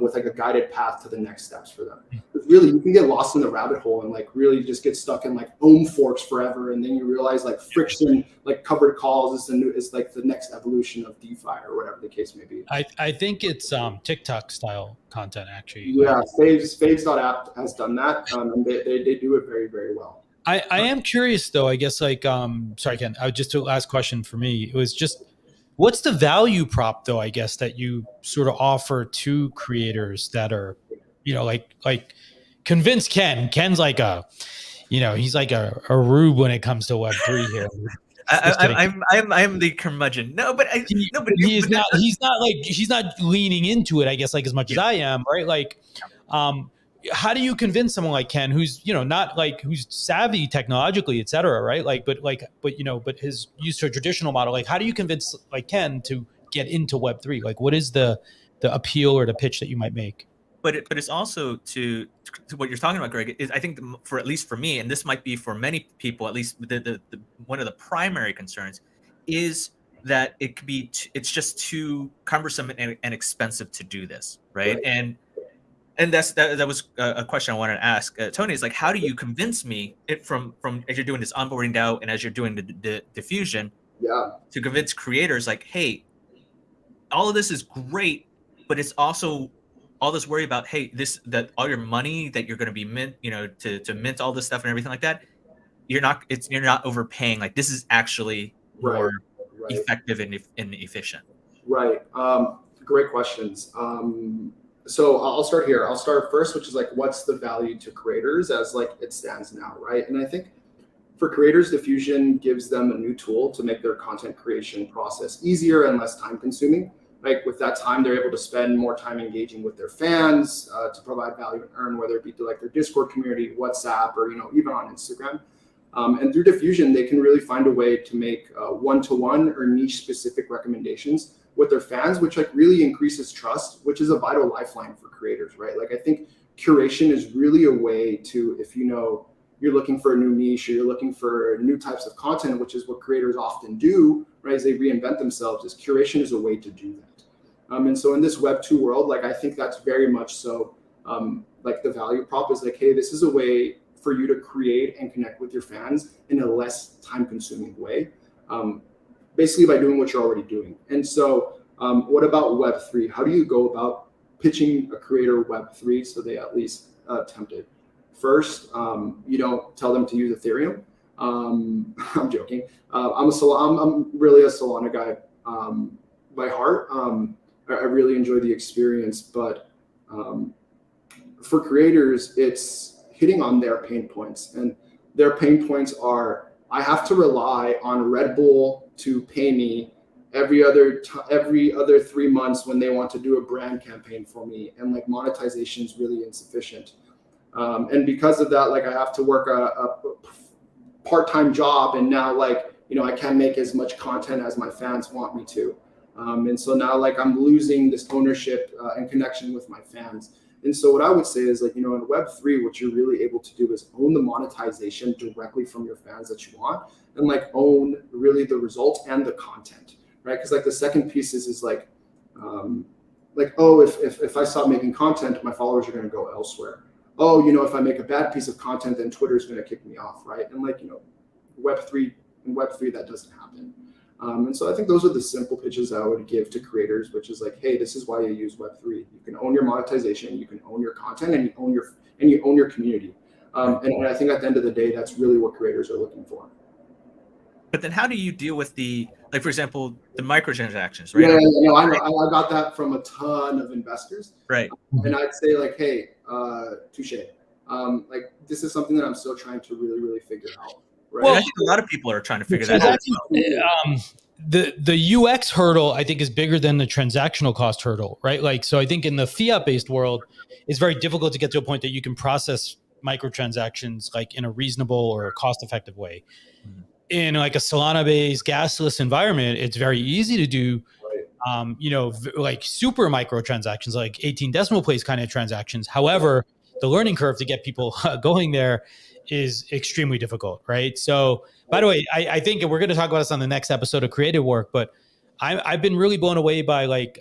with like a guided path to the next steps for them. But really, you can get lost in the rabbit hole and like really just get stuck in like ohm forks forever, and then you realize like friction, like covered calls is like the next evolution of DeFi or whatever the case may be. I think it's TikTok style content actually. Yeah, Faves.app has done that, and they do it very, very well. I am curious though, I guess like, sorry, Ken, just the last question for me. It was just, what's the value prop though, I guess, that you sort of offer to creators that are, like convince Ken. Ken's like he's like a rube when it comes to Web3 here. I'm the curmudgeon. He's not leaning into it, I guess, like as much as I am, right? Like, how do you convince someone like Ken, who's not like who's savvy technologically, et cetera, right? Like, but his used to a traditional model. Like, how do you convince like Ken to get into Web3? Like, what is the appeal or the pitch that you might make? But it's also to what you're talking about, Greg. Is I think for at least for me, and this might be for many people, at least the one of the primary concerns is that it could be it's just too cumbersome and expensive to do this, right? And that was a question I wanted to ask Tony. Is like, how do you convince me from as you're doing this onboarding DAO and as you're doing the diffusion, to convince creators like, hey, all of this is great, but it's also all this worry about, hey, that all your money that you're going to be mint, to mint all this stuff and everything like that, you're not overpaying. Like this is actually more effective and efficient. Right. Great questions. So I'll start here. I'll start first, which is like, what's the value to creators as like it stands now, right? And I think for creators, Diffusion gives them a new tool to make their content creation process easier and less time consuming. Like with that time, they're able to spend more time engaging with their fans to provide value and earn, whether it be through like their Discord community, WhatsApp, or even on Instagram. And through Diffusion, they can really find a way to make one-to-one or niche-specific recommendations with their fans, which like really increases trust, which is a vital lifeline for creators, right? Like I think curation is really a way to, if you're looking for a new niche, or you're looking for new types of content, which is what creators often do, right? As they reinvent themselves, is curation is a way to do that. And so in this Web 2 world, like I think that's very much so, like the value prop is like, hey, this is a way for you to create and connect with your fans in a less time-consuming way, basically by doing what you're already doing. And so what about Web 3? How do you go about pitching a creator Web 3 so they at least attempt it? First, you don't tell them to use Ethereum. I'm joking. I'm really a Solana guy by heart. I really enjoy the experience, but for creators, it's hitting on their pain points, and their pain points are, I have to rely on Red Bull to pay me every other 3 months when they want to do a brand campaign for me, and like monetization is really insufficient. And because of that, like I have to work a part-time job, and now like, you know, I can't make as much content as my fans want me to. And so now like I'm losing this ownership and connection with my fans. And so what I would say is like, you know, in Web3, what you're really able to do is own the monetization directly from your fans that you want, and like own really the result and the content, right? Because like the second piece is like, oh, if I stop making content, my followers are going to go elsewhere. Oh, you know, if I make a bad piece of content, then Twitter's going to kick me off, right? And like, you know, Web3 that doesn't happen. And so I think those are the simple pitches I would give to creators, which is like, hey, this is why you use Web3. You can own your monetization, you can own your content, and you own your community. And I think at the end of the day, that's really what creators are looking for. But then how do you deal with the, like, for example, the microtransactions, right? Yeah, you know, I got that from a ton of investors. Right. And I'd say like, hey, touche. Like this is something that I'm still trying to really figure out. Right? Well, I think a lot of people are trying to figure that out. The UX hurdle, I think, is bigger than the transactional cost hurdle, right? Like, so I think in the fiat-based world, it's very difficult to get to a point that you can process microtransactions like in a reasonable or cost-effective way. In like a Solana-based gasless environment, it's very easy to do, you know, like super microtransactions, like 18 decimal place kind of transactions. However, the learning curve to get people going there is extremely difficult, right? So, by the way, I think we're going to talk about this on the next episode of Creative Work, but I've been really blown away by like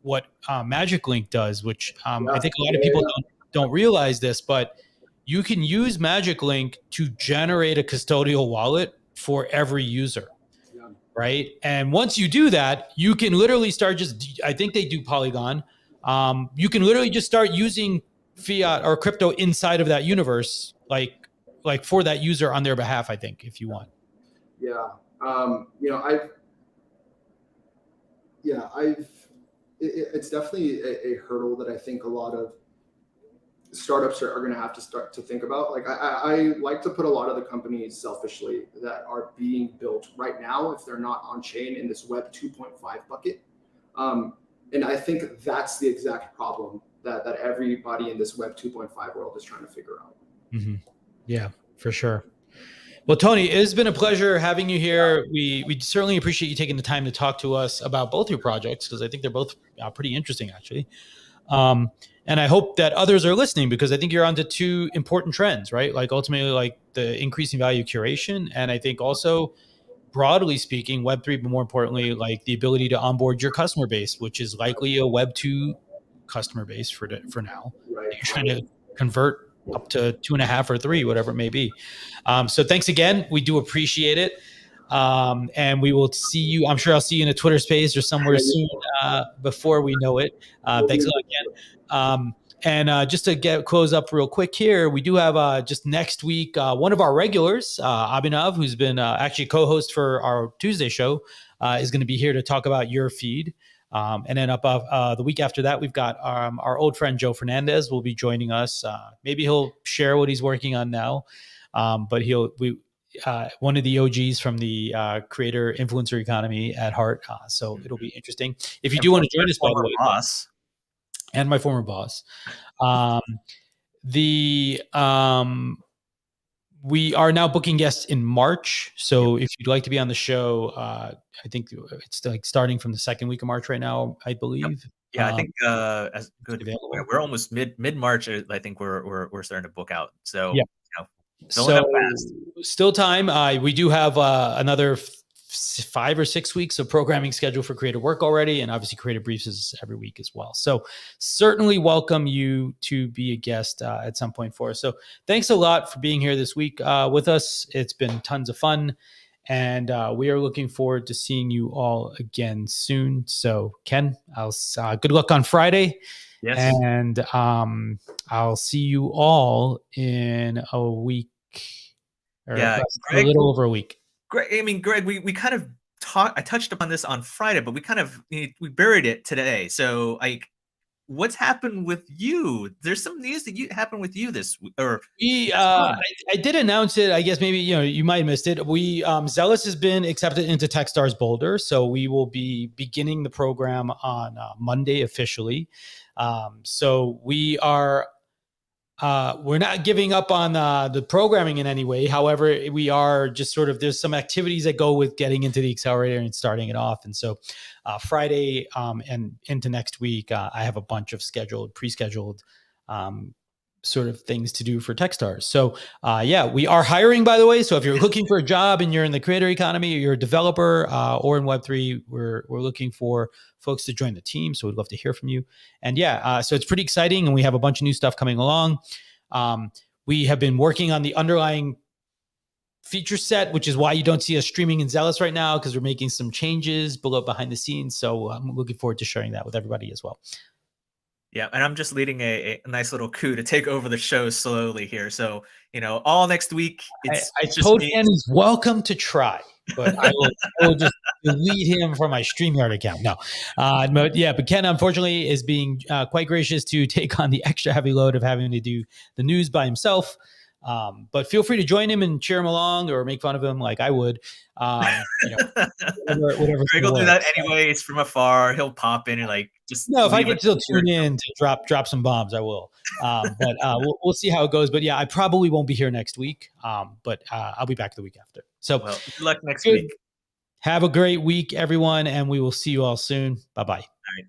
what Magic Link does, which I think a lot of people don't realize this, but you can use Magic Link to generate a custodial wallet for every user, right? And once you do that, you can literally start I think they do Polygon. You can literally just start using fiat or crypto inside of that universe, like for that user on their behalf, I think, if you want. Yeah. You know, it's definitely a hurdle that I think a lot of startups are going to have to start to think about. Like I like to put a lot of the companies selfishly that are being built right now, if they're not on chain, in this Web 2.5 bucket. And I think that's the exact problem that everybody in this Web 2.5 world is trying to figure out. Mm-hmm. Yeah, for sure. Well, Tony, it has been a pleasure having you here. We certainly appreciate you taking the time to talk to us about both your projects, because I think they're both pretty interesting, actually. And I hope that others are listening, because I think you're onto two important trends, right? Like ultimately, like the increasing value of curation, and I think also, broadly speaking, Web3, but more importantly, like the ability to onboard your customer base, which is likely a Web 2 customer base for now. Right. You're trying to convert up to 2.5 or 3, whatever it may be. So thanks again. We do appreciate it. And we will see you. I'm sure I'll see you in a Twitter space or somewhere soon before we know it. Thanks a lot again. And just to close up real quick here, we do have just next week, one of our regulars, Abhinav, who's been actually co-host for our Tuesday show, is going to be here to talk about your feed. And then the week after that, we've got our old friend Joe Fernandez will be joining us. Maybe he'll share what he's working on now, but one of the OGs from the creator influencer economy at heart. So it'll be interesting. If you do want to join us, by the way, boss. And my former boss, we are now booking guests in March. So if you'd like to be on the show, I think it's like starting from the second week of March right now, I believe. Yeah, I think as good. We're almost mid March. I think we're starting to book out. So yeah. You know, Filling up fast. Still time. We do have another 5 or 6 weeks of programming scheduled for creative work already, and obviously creative briefs is every week as well. So certainly welcome you to be a guest at some point for us. So thanks a lot for being here this week with us. It's been tons of fun, and we are looking forward to seeing you all again soon. So Ken, good luck on Friday. Yes. And I'll see you all in a week. Or Yeah, a little over a week. Greg, I mean, Greg, we kind of I touched upon this on Friday, but we buried it today. So, like, what's happened with you? There's some news that happened with you this week, or I did announce it. I guess maybe you might have missed it. We Zealous has been accepted into Techstars Boulder, so we will be beginning the program on Monday officially. So we are. We're not giving up on the programming in any way. However, we are just sort of, there's some activities that go with getting into the accelerator and starting it off. And so Friday and into next week, I have a bunch of pre-scheduled sort of things to do for Techstars. So we are hiring, by the way. So if you're looking for a job and you're in the creator economy, or you're a developer or in Web3, we're looking for folks to join the team. So we'd love to hear from you. And so it's pretty exciting, and we have a bunch of new stuff coming along. We have been working on the underlying feature set, which is why you don't see us streaming in Zealous right now, because we're making some changes behind the scenes. So I'm looking forward to sharing that with everybody as well. Yeah, and I'm just leading a nice little coup to take over the show slowly here. So, all next week, I told Ken he's welcome to try, but I will just delete him from my StreamYard account. No. But Ken, unfortunately, is being quite gracious to take on the extra heavy load of having to do the news by himself. But feel free to join him and cheer him along or make fun of him like I would. Whatever. Greg will do that anyway. It's from afar. He'll pop in and just. No, if I can still tune in to drop some bombs, I will. But we'll see how it goes. But I probably won't be here next week. But I'll be back the week after. So good luck next week. Have a great week, everyone, and we will see you all soon. Bye-bye. All right.